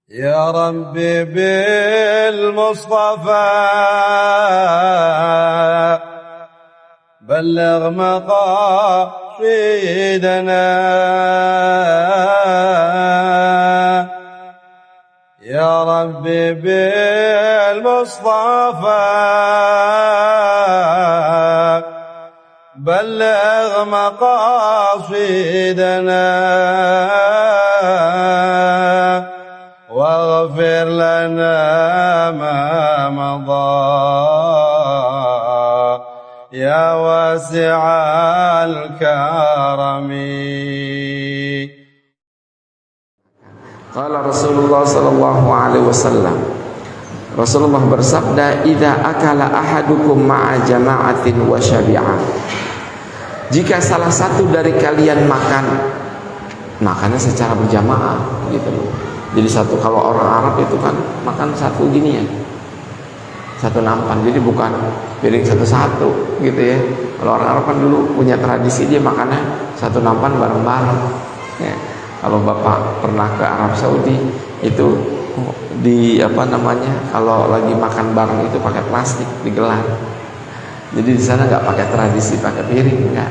يا ربي بالمصطفى بلغ مقاصدنا يا ربي بالمصطفى بلغ مقاصدنا واغفر لنا ما مضى يا واسع الكرم. Qala Rasulullah sallallahu alaihi wasallam, Rasulullah bersabda, "Idza akala ahadukum ma'a jama'atin wa syabi'a." Jika salah satu dari kalian makannya secara berjamaah gitu loh. Jadi satu, kalau orang Arab itu kan makan satu gini ya, satu nampan, jadi bukan piring satu-satu gitu ya. Kalau orang Arab kan dulu punya tradisi dia makannya satu nampan bareng-bareng ya. Kalau Bapak pernah ke Arab Saudi itu di kalau lagi makan bareng itu pakai plastik digelar. Jadi di sana nggak pakai tradisi pakai piring, enggak.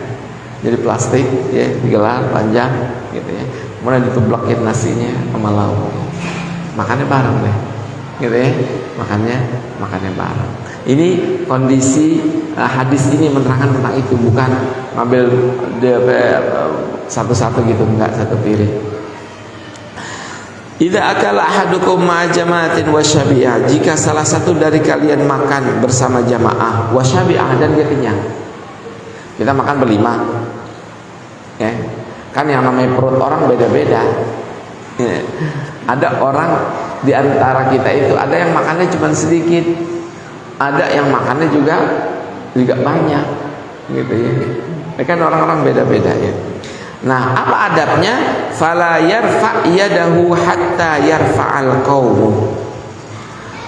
Jadi plastik ya digelar panjang gitu ya. Kemudian ditublakin nasinya sama lauk. Makannya bareng deh. Gitu ya. Makannya bareng. Ini kondisi hadis ini menerangkan tentang itu, bukan ngambil satu-satu gitu, enggak, satu piring. Idza akala ahadukum ma'a jama'atin wa syabi'a, jika salah satu dari kalian makan bersama jamaah wa syabi'a dan dia kenyang. Kita makan berlima. Ya. Kan yang namanya perut orang beda-beda. Ya. Ada orang di antara kita itu ada yang makannya cuma sedikit, ada yang makannya juga banyak gitu ya. Kan orang-orang beda-beda ya. Nah, apa adabnya? Fala yarfa' yadahu hatta yarfa'al qaum.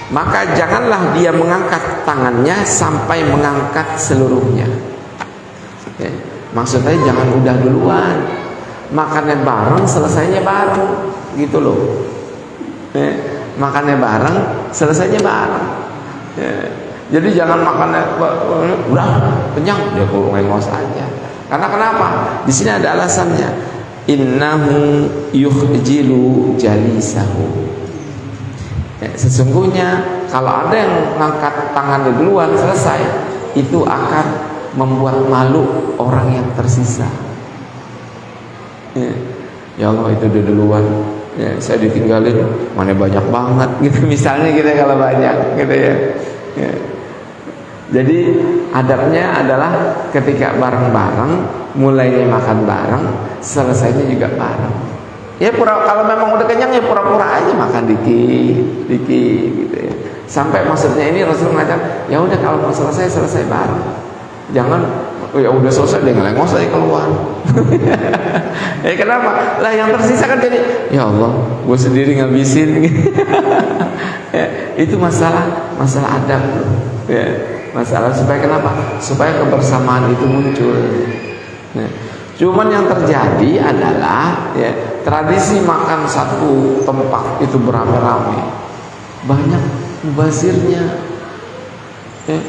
Maka janganlah dia mengangkat tangannya sampai mengangkat seluruhnya. Ya. Maksudnya jangan udah duluan. Makannya bareng, selesainya bareng gitu loh. Ya. Makannya bareng, selesainya bareng. Ya. Jadi jangan makannya udah kenyang dia ngengos aja. Karena kenapa? Di sini ada alasannya. Innahu yukhjilu jalisahu. Ya, sesungguhnya kalau ada yang ngangkat tangannya duluan selesai, itu akan membuat malu orang yang tersisa. Ya Allah, itu udah duluan. Ya, saya ditinggalin, mana banyak banget gitu misalnya gitu kalau banyak gitu ya. Ya. Jadi adabnya adalah ketika bareng-bareng, mulainya makan bareng, selesainya juga bareng. Ya kalau memang udah kenyang ya pura-pura aja makan dikit gitu ya. Sampai maksudnya ini Rasul mengajar, ya udah kalau mau selesai bareng. Jangan ya udah selesai deh ngelengos aja keluar. Kenapa? Lah yang tersisa kan jadi, ya Allah, gue sendiri ngabisin. Ya, itu masalah adab. Ya. Masalah supaya kenapa? Supaya kebersamaan itu muncul. Nah, cuman yang terjadi adalah ya, tradisi makan satu tempat itu beramai-ramai, banyak mubazirnya. Ya,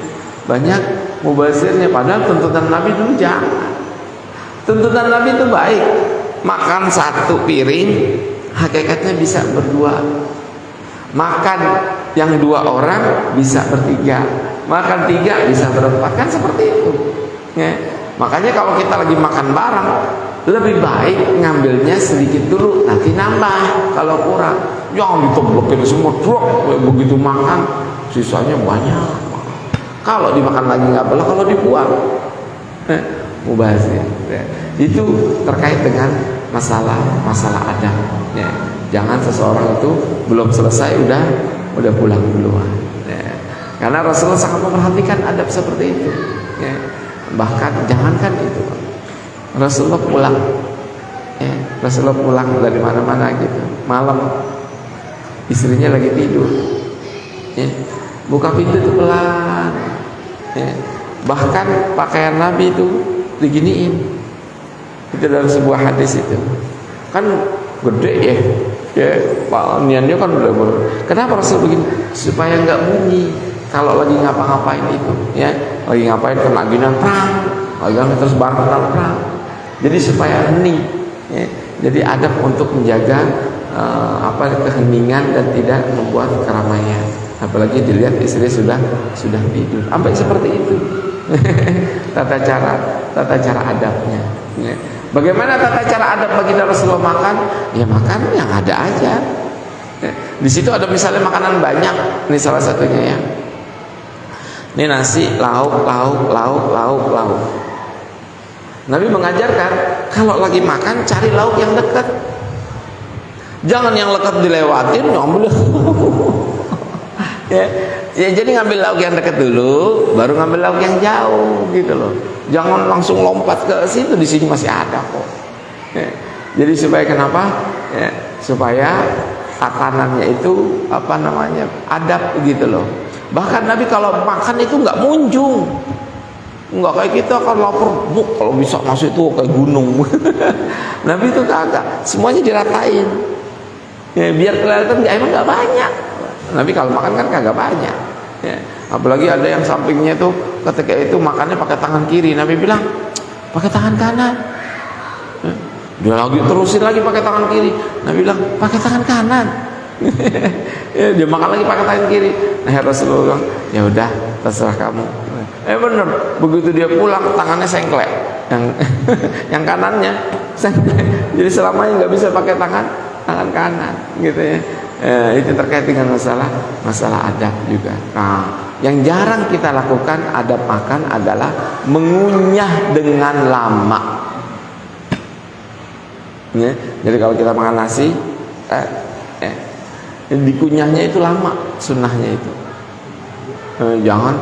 banyak mubazirnya. Padahal tuntutan Nabi dulu jangan. Tuntutan Nabi itu baik. Makan satu piring, hakikatnya bisa berdua. Makan yang 2 orang bisa bertiga. Makan 3 bisa berempat, kan seperti itu ya. Makanya kalau kita lagi makan bareng, lebih baik ngambilnya sedikit dulu, nanti nambah kalau kurang. Jangan ditoblokin semua drop, begitu makan sisanya banyak. Kalau dimakan lagi nggak boleh, kalau dibuang mubazir ya. Itu terkait dengan masalah adab ya. Jangan seseorang itu belum selesai udah pulang duluan ya. Karena Rasulullah sangat memperhatikan adab seperti itu ya. Bahkan jangankan itu, Rasulullah pulang ya. Rasulullah pulang dari mana-mana gitu, malam istrinya lagi tidur ya. Buka pintu itu pelan ya. Bahkan pakaian Nabi itu diginiin. Itu dalam sebuah hadis itu kan gede ya, Ya, niannya kan udah kenapa Rasul begini? Supaya nggak bunyi kalau lagi ngapa-ngapain itu, ya, lagi ngapain kena ginan perang, lagi terus bareng perang. Jadi supaya hening, ya. Jadi adab untuk menjaga keheningan dan tidak membuat keramaian. Apalagi dilihat istri sudah tidur, sampai seperti itu. tata cara adabnya. Ya. Bagaimana tata cara adab bagi Rasulullah makan? Ya makan yang ada aja. Di situ ada misalnya makanan banyak. Ini salah satunya ya. Ini nasi, lauk. Nabi mengajarkan kalau lagi makan cari lauk yang dekat. Jangan yang dekat dilewatin, ngambil. Ya, jadi ngambil lauk yang dekat dulu, baru ngambil lauk yang jauh gitu loh. Jangan langsung lompat ke situ, di sini masih ada kok. Ya, jadi supaya kenapa? Ya, supaya takanannya itu adab gitu loh. Bahkan Nabi kalau makan itu nggak munjung, nggak kayak kita kan lapar, kalau bisa masuk itu kayak gunung. Nabi itu kagak, semuanya diratain. Ya, biar kelihatan emang nggak banyak. Nabi kalau makan kan kagak banyak. Ya, apalagi ada yang sampingnya tuh ketika itu makannya pakai tangan kiri, Nabi bilang pakai tangan kanan. Ya, dia lagi terusin lagi pakai tangan kiri, Nabi bilang pakai tangan kanan. Ya, dia makan lagi pakai tangan kiri. Nah Rasulullah bilang ya udah terserah kamu. Bener, begitu dia pulang tangannya sengklek, yang kanannya sengklek. Jadi selamanya nggak bisa pakai tangan kanan gitu ya. Itu terkait dengan masalah adab juga. Nah, yang jarang kita lakukan adab makan adalah mengunyah dengan lama. Ya, jadi kalau kita makan nasi, dikunyahnya itu lama, sunnahnya itu. Jangan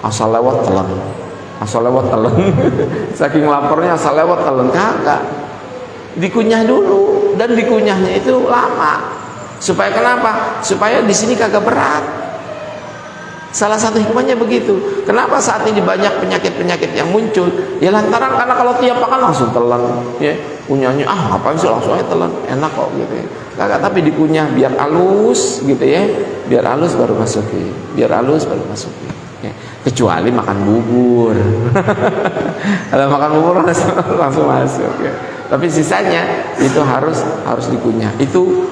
asal lewat telan. Saking laparnya asal lewat telan, kagak. Dikunyah dulu, dan dikunyahnya itu lama. Supaya kenapa? Supaya di sini kagak berat. Salah satu hikmahnya begitu. Kenapa saat ini banyak penyakit-penyakit yang muncul? Ya lantaran karena kalau tiap makan langsung telan, ya. Kunyahnya ngapain sih langsung aja telan, enak kok gitu ya. Kagak, tapi dikunyah biar halus gitu ya. Biar halus baru masukin. Ya. Kecuali makan bubur. Kalau makan bubur langsung masuk ya. Tapi sisanya itu harus dikunyah. Itu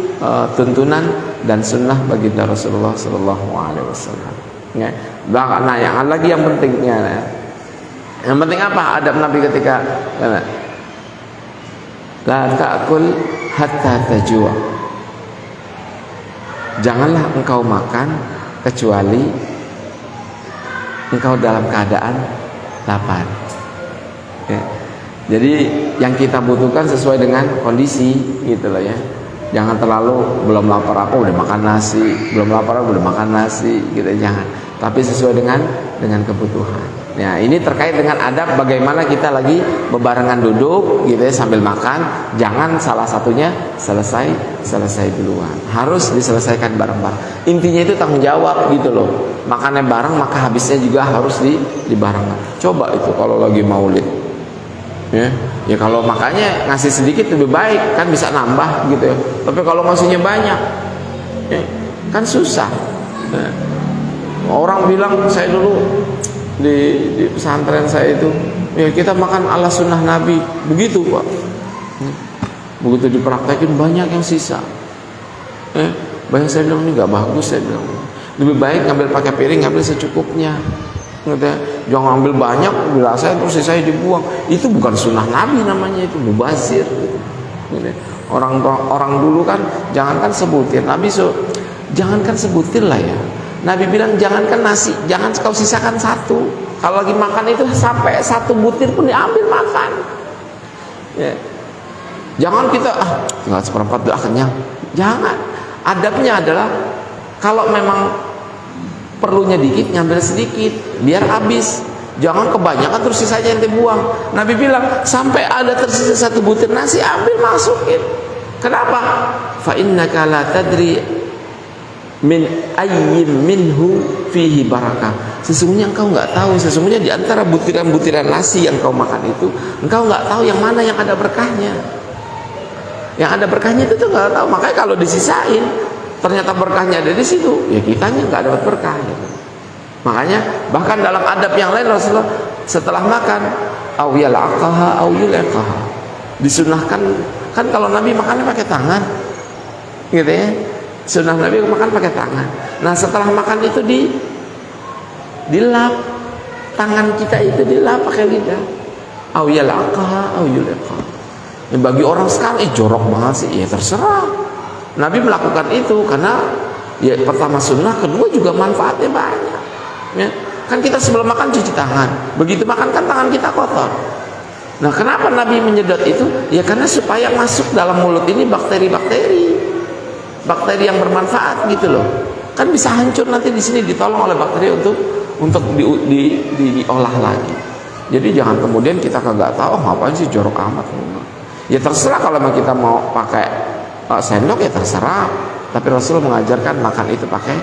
tuntunan dan sunnah baginda Rasulullah Sallallahu Alaihi Wasallam. Ya. Nah, yang lagi yang pentingnya, yang penting apa? Adab Nabi ketika la ta'kul hatta tajua. Janganlah engkau makan kecuali engkau dalam keadaan lapar. Ya. Jadi yang kita butuhkan sesuai dengan kondisi gitu loh ya. Jangan terlalu belum lapar aku udah makan nasi, belum lapar aku udah makan nasi gitu, jangan. Tapi sesuai dengan kebutuhan. Ya, ini terkait dengan adab bagaimana kita lagi bebarengan duduk gitu ya sambil makan, jangan salah satunya selesai duluan. Harus diselesaikan bareng-bareng. Intinya itu tanggung jawab gitu loh. Makannya bareng maka habisnya juga harus dibarengkan. Coba itu kalau lagi maulid. Ya kalau makanya ngasih sedikit lebih baik, kan bisa nambah gitu ya. Tapi kalau ngasihnya banyak ya, kan susah. Nah, orang bilang, saya dulu di pesantren saya itu ya kita makan ala sunnah Nabi, begitu Pak. Begitu dipraktekin banyak yang sisa. Banyak saya bilang ini nggak bagus, saya bilang lebih baik ngambil pakai piring, ngambil secukupnya. Jangan ambil banyak, dirasain terus sisanya dibuang. Itu bukan sunnah Nabi namanya, itu mubazir. Orang dulu kan jangankan sebutir, Nabi jangankan sebutir lah ya. Nabi bilang jangankan nasi, jangan kau sisakan satu. Kalau lagi makan itu sampai satu butir pun diambil makan. Ya. Jangan kita tinggal seperempat udah kenyang. Jangan. Adabnya adalah kalau memang perlunya dikit, ngambil sedikit biar habis. Jangan kebanyakan terus sisanya yang dibuang. Nabi bilang sampai ada tersisa satu butir nasi, ambil masukin. Kenapa? Fa innaka la tadri min ayyin minhu fihi barakah. Sesungguhnya engkau nggak tahu, sesungguhnya di antara butiran-butiran nasi yang kau makan itu, engkau nggak tahu yang mana yang ada berkahnya. Yang ada berkahnya itu tuh nggak tahu. Makanya kalau disisain, ternyata berkahnya ada di situ, ya kitanya nggak dapat berkah. Gitu. Makanya bahkan dalam adab yang lain Rasulullah setelah makan, au yalaqaha au yulaqaha, disunahkan kan kalau Nabi makannya pakai tangan, gitu ya. Sunnah Nabi makan pakai tangan. Nah setelah makan itu dilap, tangan kita itu dilap pakai lidah. Au yalaqaha au yulaqaha. Ya, bagi orang sekarang jorok banget sih, ya terserah. Nabi melakukan itu karena ya pertama sunnah, kedua juga manfaatnya banyak. Ya, kan kita sebelum makan cuci tangan, begitu makan kan tangan kita kotor. Nah kenapa Nabi menyedot itu? Ya karena supaya masuk dalam mulut ini bakteri yang bermanfaat gitu loh. Kan bisa hancur nanti di sini, ditolong oleh bakteri untuk diolah lagi. Jadi jangan kemudian kita kagak tahu ngapain sih jorok amat. Ya terserah kalau kita mau pakai sendok ya terserah. Tapi Rasul mengajarkan makan itu pakai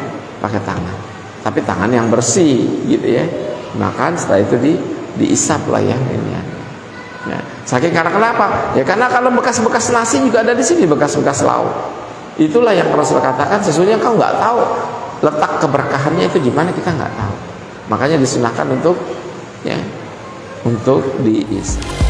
tangan. Tapi tangan yang bersih gitu ya. Makan setelah itu diisap lah ya ini ya. Ya. Saking karena kenapa? Ya karena kalau bekas-bekas nasi juga ada di sini, bekas-bekas lauk. Itulah yang Rasul katakan, sesungguhnya kau nggak tahu letak keberkahannya itu gimana, kita nggak tahu. Makanya disunahkan untuk diisap.